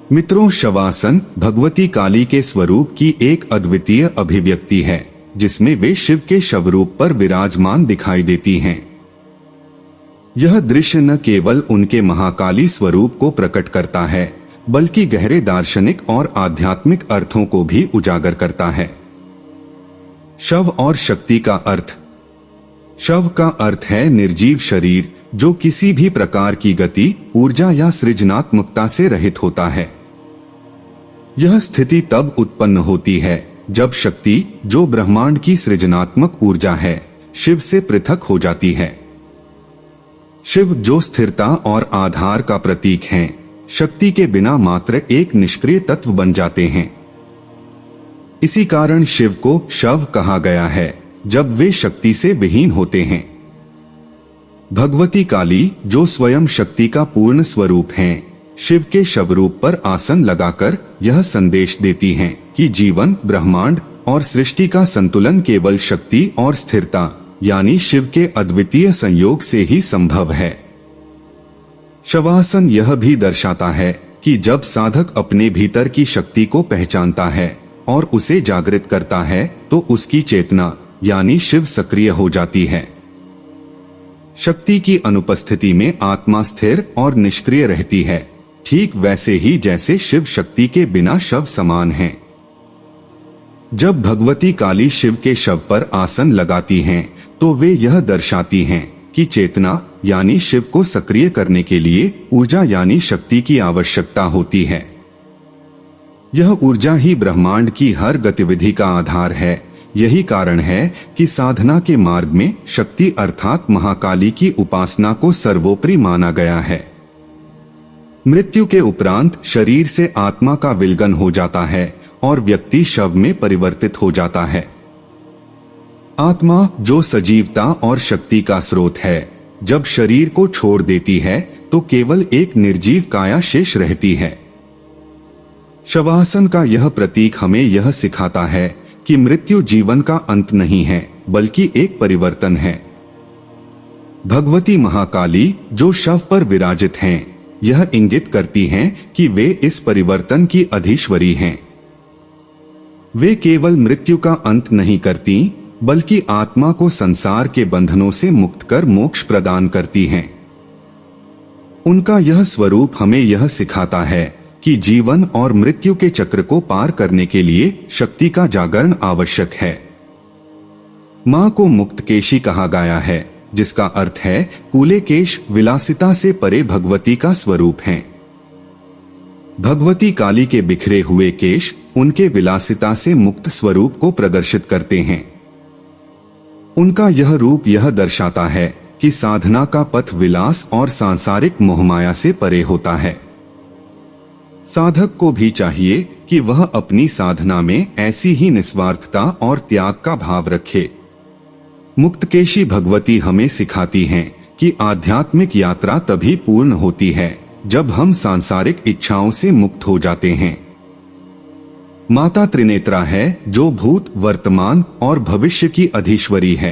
मित्रों, शवासन भगवती काली के स्वरूप की एक अद्वितीय अभिव्यक्ति है, जिसमें वे शिव के शवरूप पर विराजमान दिखाई देती हैं। यह दृश्य न केवल उनके महाकाली स्वरूप को प्रकट करता है, बल्कि गहरे दार्शनिक और आध्यात्मिक अर्थों को भी उजागर करता है। शव और शक्ति का अर्थ। शव का अर्थ है निर्जीव शरीर, जो किसी भी प्रकार की गति, ऊर्जा या सृजनात्मकता से रहित होता है। यह स्थिति तब उत्पन्न होती है जब शक्ति, जो ब्रह्मांड की सृजनात्मक ऊर्जा है, शिव से पृथक हो जाती है। शिव, जो स्थिरता और आधार का प्रतीक हैं, शक्ति के बिना मात्र एक निष्क्रिय तत्व बन जाते हैं। इसी कारण शिव को शव कहा गया है जब वे शक्ति से विहीन होते हैं। भगवती काली, जो स्वयं शक्ति का पूर्ण स्वरूप हैं, शिव के शवरूप पर आसन लगाकर यह संदेश देती हैं कि जीवन, ब्रह्मांड और सृष्टि का संतुलन केवल शक्ति और स्थिरता यानी शिव के अद्वितीय संयोग से ही संभव है। शवासन यह भी दर्शाता है कि जब साधक अपने भीतर की शक्ति को पहचानता है और उसे जागृत करता है, तो उसकी चेतना यानी शिव सक्रिय हो जाती है। शक्ति की अनुपस्थिति में आत्मा स्थिर और निष्क्रिय रहती है, ठीक वैसे ही जैसे शिव शक्ति के बिना शव समान है। जब भगवती काली शिव के शव पर आसन लगाती हैं, तो वे यह दर्शाती हैं कि चेतना यानी शिव को सक्रिय करने के लिए ऊर्जा यानी शक्ति की आवश्यकता होती है। यह ऊर्जा ही ब्रह्मांड की हर गतिविधि का आधार है। यही कारण है कि साधना के मार्ग में शक्ति अर्थात महाकाली की उपासना को सर्वोपरि माना गया है। मृत्यु के उपरांत शरीर से आत्मा का विलगन हो जाता है और व्यक्ति शव में परिवर्तित हो जाता है। आत्मा, जो सजीवता और शक्ति का स्रोत है, जब शरीर को छोड़ देती है तो केवल एक निर्जीव काया शेष रहती है। शवासन का यह प्रतीक हमें यह सिखाता है कि मृत्यु जीवन का अंत नहीं है, बल्कि एक परिवर्तन है। भगवती महाकाली, जो शव पर विराजित हैं, यह इंगित करती हैं कि वे इस परिवर्तन की अधीश्वरी हैं। वे केवल मृत्यु का अंत नहीं करती, बल्कि आत्मा को संसार के बंधनों से मुक्त कर मोक्ष प्रदान करती हैं। उनका यह स्वरूप हमें यह सिखाता है कि जीवन और मृत्यु के चक्र को पार करने के लिए शक्ति का जागरण आवश्यक है। मां को मुक्तकेशी कहा गया है, जिसका अर्थ है कूले केश, विलासिता से परे भगवती का स्वरूप हैं। भगवती काली के बिखरे हुए केश उनके विलासिता से मुक्त स्वरूप को प्रदर्शित करते हैं। उनका यह रूप यह दर्शाता है कि साधना का पथ विलास और सांसारिक मोहमाया से परे होता है। साधक को भी चाहिए कि वह अपनी साधना में ऐसी ही निस्वार्थता और त्याग का भाव रखे। मुक्तकेशी भगवती हमें सिखाती हैं कि आध्यात्मिक यात्रा तभी पूर्ण होती है जब हम सांसारिक इच्छाओं से मुक्त हो जाते हैं। माता त्रिनेत्रा है, जो भूत, वर्तमान और भविष्य की अधीश्वरी है।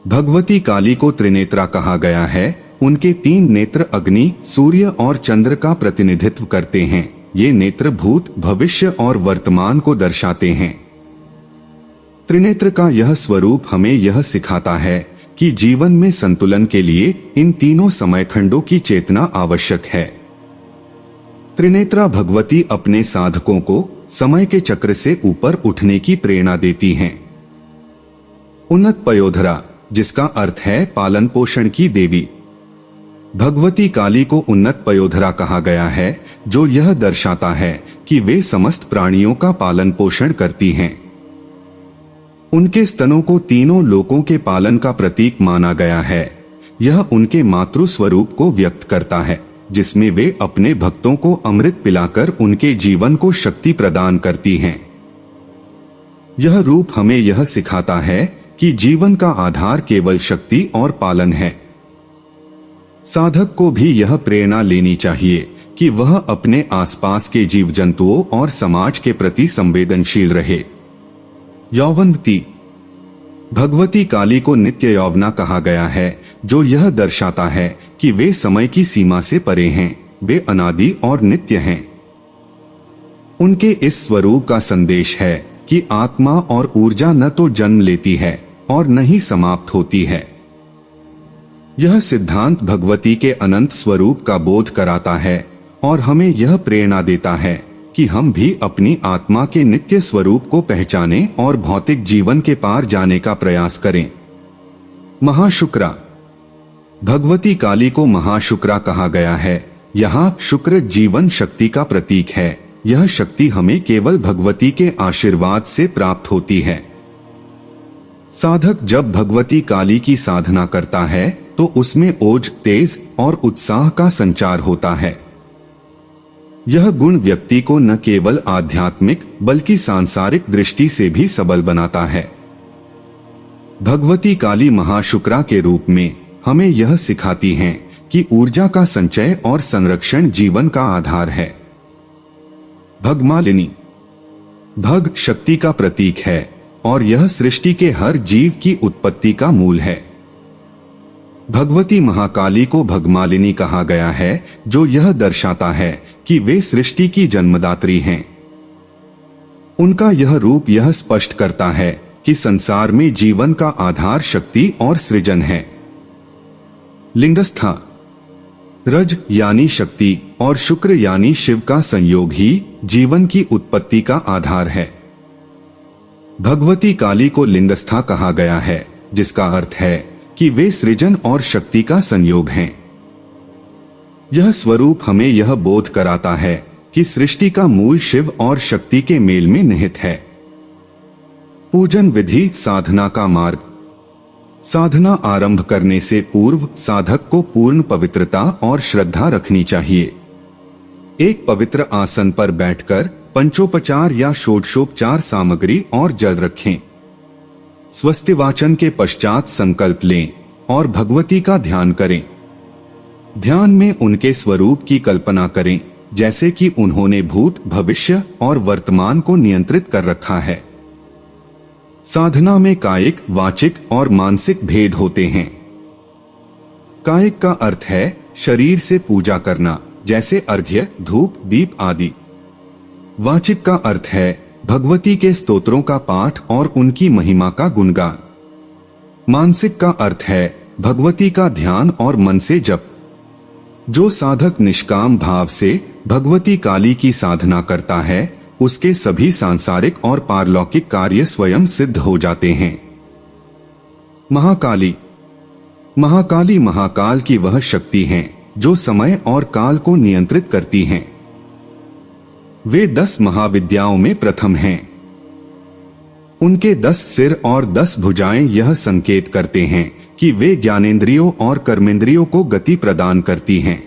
भगवती काली को त्रिनेत्रा कहा गया है। उनके 3 नेत्र अग्नि, सूर्य और चंद्र का प्रतिनिधित्व करते हैं। ये नेत्र भूत, भविष्य और वर्तमान को दर्शाते हैं। त्रिनेत्र का यह स्वरूप हमें यह सिखाता है कि जीवन में संतुलन के लिए इन तीनों समयखंडों की चेतना आवश्यक है। त्रिनेत्रा भगवती अपने साधकों को समय के चक्र से ऊपर उठने की प्रेरणा देती हैं। उन्नत पयोधरा, जिसका अर्थ है पालन पोषण की देवी। भगवती काली को उन्नत पयोधरा कहा गया है, जो यह दर्शाता है कि वे समस्त प्राणियों का पालन पोषण करती हैं। उनके स्तनों को तीनों लोकों के पालन का प्रतीक माना गया है। यह उनके मातृ स्वरूप को व्यक्त करता है, जिसमें वे अपने भक्तों को अमृत पिलाकर उनके जीवन को शक्ति प्रदान करती हैं। यह रूप हमें यह सिखाता है कि जीवन का आधार केवल शक्ति और पालन है। साधक को भी यह प्रेरणा लेनी चाहिए कि वह अपने आसपास के जीव जंतुओं और समाज के प्रति संवेदनशील रहे। यौवनवती, भगवती काली को नित्य यौवना कहा गया है, जो यह दर्शाता है कि वे समय की सीमा से परे हैं, वे अनादि और नित्य हैं। उनके इस स्वरूप का संदेश है कि आत्मा और ऊर्जा न तो जन्म लेती है और न ही समाप्त होती है। यह सिद्धांत भगवती के अनंत स्वरूप का बोध कराता है और हमें यह प्रेरणा देता है कि हम भी अपनी आत्मा के नित्य स्वरूप को पहचानें और भौतिक जीवन के पार जाने का प्रयास करें। महाशुक्रा। भगवती काली को महाशुक्रा कहा गया है। यहाँ शुक्र जीवन शक्ति का प्रतीक है। यह शक्ति हमें केवल भगवती के आशीर्वाद से प्राप्त होती है। साधक जब भगवती काली की साधना करता है तो उसमें ओज, तेज और उत्साह का संचार होता है। यह गुण व्यक्ति को न केवल आध्यात्मिक बल्कि सांसारिक दृष्टि से भी सबल बनाता है। भगवती काली महाशुक्रा के रूप में हमें यह सिखाती हैं कि ऊर्जा का संचय और संरक्षण जीवन का आधार है। भगमालिनी। भग शक्ति का प्रतीक है और यह सृष्टि के हर जीव की उत्पत्ति का मूल है। भगवती महाकाली को भगमालिनी कहा गया है, जो यह दर्शाता है कि वे सृष्टि की जन्मदात्री हैं। उनका यह रूप यह स्पष्ट करता है कि संसार में जीवन का आधार शक्ति और सृजन है। लिंगस्था। रज यानी शक्ति और शुक्र यानी शिव का संयोग ही जीवन की उत्पत्ति का आधार है। भगवती काली को लिंगस्था कहा गया है, जिसका अर्थ है कि वे सृजन और शक्ति का संयोग हैं। यह स्वरूप हमें यह बोध कराता है कि सृष्टि का मूल शिव और शक्ति के मेल में निहित है। पूजन विधि। साधना का मार्ग। साधना आरंभ करने से पूर्व साधक को पूर्ण पवित्रता और श्रद्धा रखनी चाहिए। एक पवित्र आसन पर बैठकर पंचोपचार या षोडशोपचार सामग्री और जल रखें। स्वस्ति वाचन के पश्चात संकल्प लें और भगवती का ध्यान करें। ध्यान में उनके स्वरूप की कल्पना करें, जैसे कि उन्होंने भूत, भविष्य और वर्तमान को नियंत्रित कर रखा है। साधना में कायिक, वाचिक और मानसिक भेद होते हैं। कायिक का अर्थ है शरीर से पूजा करना, जैसे अर्घ्य, धूप, दीप आदि। वाचिक का अर्थ है भगवती के स्तोत्रों का पाठ और उनकी महिमा का गुणगान। मानसिक का अर्थ है भगवती का ध्यान और मन से जप। जो साधक निष्काम भाव से भगवती काली की साधना करता है, उसके सभी सांसारिक और पारलौकिक कार्य स्वयं सिद्ध हो जाते हैं। महाकाली। महाकाली महाकाल की वह शक्ति हैं जो समय और काल को नियंत्रित करती हैं। वे 10 महाविद्याओं में प्रथम हैं। उनके 10 सिर और 10 भुजाएं यह संकेत करते हैं कि वे ज्ञानेंद्रियों और कर्मेंद्रियों को गति प्रदान करती हैं।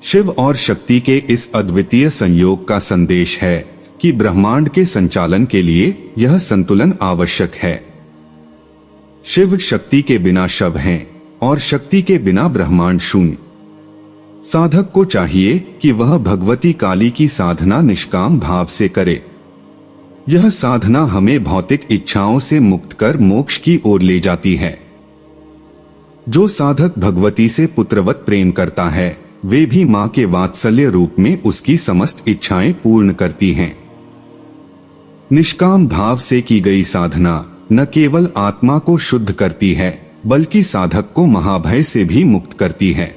शिव और शक्ति के इस अद्वितीय संयोग का संदेश है कि ब्रह्मांड के संचालन के लिए यह संतुलन आवश्यक है। शिव शक्ति के बिना शव हैं और शक्ति के बिना ब्रह्मांड शून्य। साधक को चाहिए कि वह भगवती काली की साधना निष्काम भाव से करे। यह साधना हमें भौतिक इच्छाओं से मुक्त कर मोक्ष की ओर ले जाती है। जो साधक भगवती से पुत्रवत प्रेम करता है, वे भी मां के वात्सल्य रूप में उसकी समस्त इच्छाएं पूर्ण करती हैं। निष्काम भाव से की गई साधना न केवल आत्मा को शुद्ध करती है, बल्कि साधक को महाभय से भी मुक्त करती है।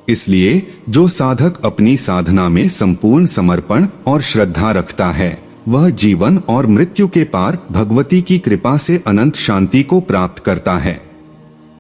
इसलिए जो साधक अपनी साधना में संपूर्ण समर्पण और श्रद्धा रखता है, वह जीवन और मृत्यु के पार भगवती की कृपा से अनंत शांति को प्राप्त करता है।